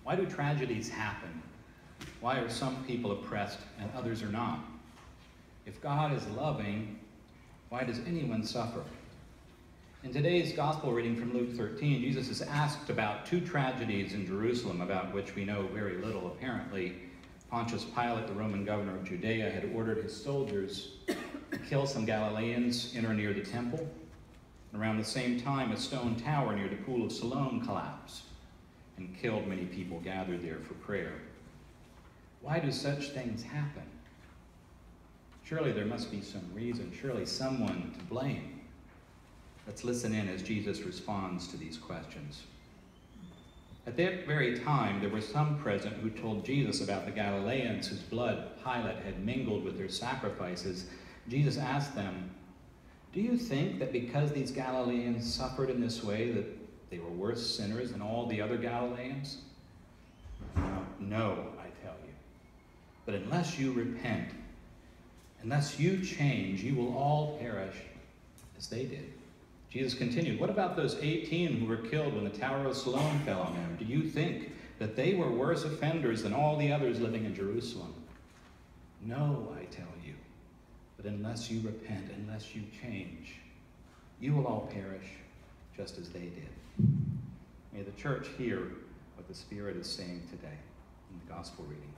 Why do tragedies happen? Why are some people oppressed and others are not? If God is loving, why does anyone suffer? In today's gospel reading from Luke 13, Jesus is asked about two tragedies in Jerusalem about which we know very little. Apparently, Pontius Pilate, the Roman governor of Judea, had ordered his soldiers to kill some Galileans in or near the temple. Around the same time, a stone tower near the pool of Siloam collapsed and killed many people gathered there for prayer. Why do such things happen? Surely there must be some reason, surely someone to blame. Let's listen in as Jesus responds to these questions. At that very time, there were some present who told Jesus about the Galileans whose blood Pilate had mingled with their sacrifices. Jesus asked them, "Do you think that because these Galileans suffered in this way that they were worse sinners than all the other Galileans? No, I tell you. But unless you repent, unless you change, you will all perish as they did." Jesus continued, "What about those 18 who were killed when the Tower of Siloam fell on them? Do you think that they were worse offenders than all the others living in Jerusalem? No, I tell you. But unless you repent, unless you change, you will all perish just as they did." May the church hear what the Spirit is saying today in the gospel reading.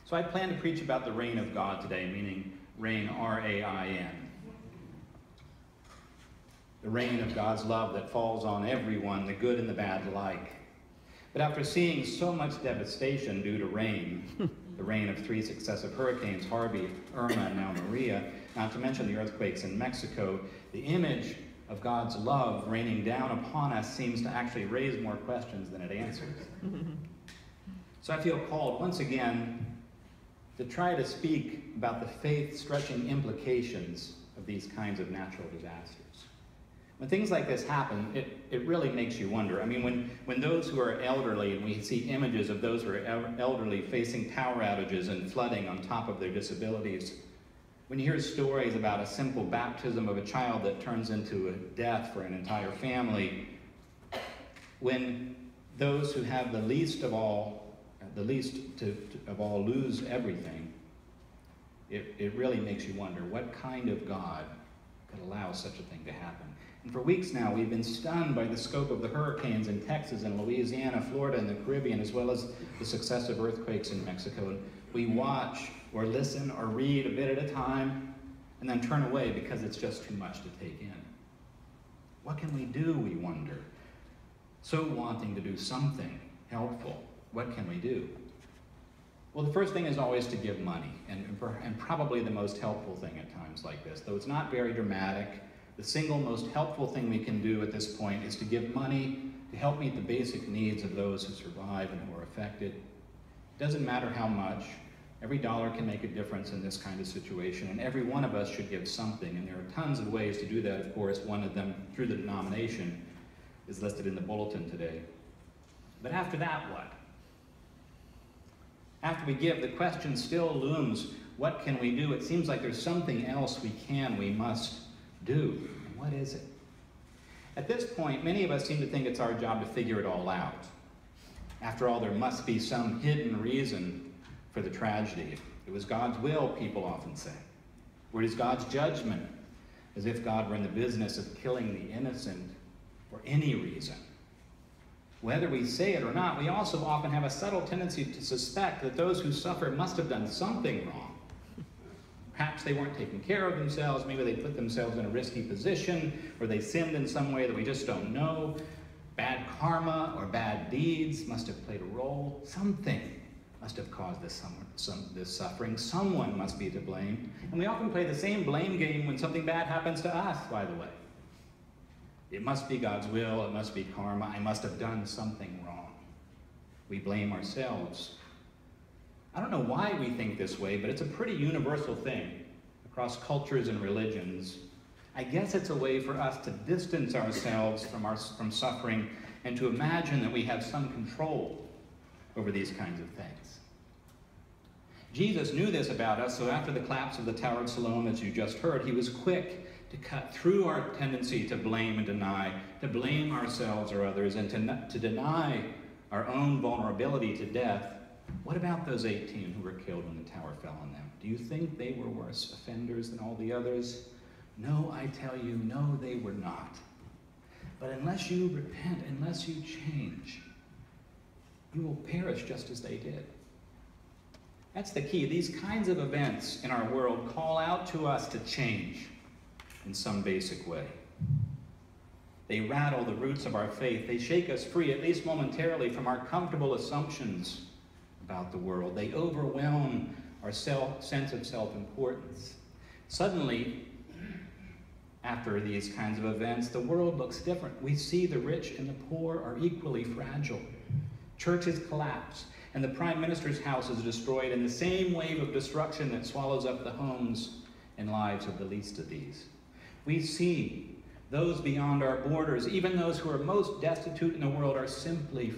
So I plan to preach about the reign of God today, meaning reign, R-A-I-N. The reign of God's love that falls on everyone, the good and the bad alike. But after seeing so much devastation due to rain, the reign of 3 successive hurricanes, Harvey, Irma, and now Maria, not to mention the earthquakes in Mexico, the image of God's love raining down upon us seems to actually raise more questions than it answers. So I feel called once again to try to speak about the faith-stretching implications of these kinds of natural disasters. When things like this happen, it really makes you wonder. I mean, when those who are elderly, and we see images of those who are elderly facing power outages and flooding on top of their disabilities, when you hear stories about a simple baptism of a child that turns into a death for an entire family, when those who have the least of all lose everything, it really makes you wonder what kind of God could allow such a thing to happen. And for weeks now, we've been stunned by the scope of the hurricanes in Texas and Louisiana, Florida, and the Caribbean, as well as the successive earthquakes in Mexico. And we watch or listen or read a bit at a time and then turn away because it's just too much to take in. What can we do, we wonder? So wanting to do something helpful, what can we do? Well, the first thing is always to give money, and probably the most helpful thing at times like this. Though it's not very dramatic, the single most helpful thing we can do at this point is to give money to help meet the basic needs of those who survive and who are affected. It doesn't matter how much. Every dollar can make a difference in this kind of situation, and every one of us should give something. And there are tons of ways to do that, of course. One of them, through the denomination, is listed in the bulletin today. But after that, what? After we give, the question still looms, what can we do? It seems like there's something else we must do. And what is it? At this point, many of us seem to think it's our job to figure it all out. After all, there must be some hidden reason for the tragedy. It was God's will, people often say. Or it is God's judgment, as if God were in the business of killing the innocent for any reason. Whether we say it or not, we also often have a subtle tendency to suspect that those who suffer must have done something wrong. Perhaps they weren't taking care of themselves, maybe they put themselves in a risky position, or they sinned in some way that we just don't know. Bad karma or bad deeds must have played a role. Something must have caused this suffering. Someone must be to blame. And we often play the same blame game when something bad happens to us, by the way. It must be God's will, it must be karma, I must have done something wrong. We blame ourselves. I don't know why we think this way, but it's a pretty universal thing across cultures and religions. I guess it's a way for us to distance ourselves from suffering and to imagine that we have some control over these kinds of things. Jesus knew this about us, so after the collapse of the Tower of Siloam, as you just heard, he was quick to cut through our tendency to blame and deny, to blame ourselves or others, and to deny our own vulnerability to death, what about those 18 who were killed when the tower fell on them? Do you think they were worse offenders than all the others? No, I tell you, no, they were not. But unless you repent, unless you change, you will perish just as they did. That's the key. These kinds of events in our world call out to us to change in some basic way. They rattle the roots of our faith. They shake us free, at least momentarily, from our comfortable assumptions about the world. They overwhelm our sense of self-importance. Suddenly, after these kinds of events, the world looks different. We see the rich and the poor are equally fragile. Churches collapse, and the Prime Minister's house is destroyed in the same wave of destruction that swallows up the homes and lives of the least of these. We see those beyond our borders, even those who are most destitute in the world, are simply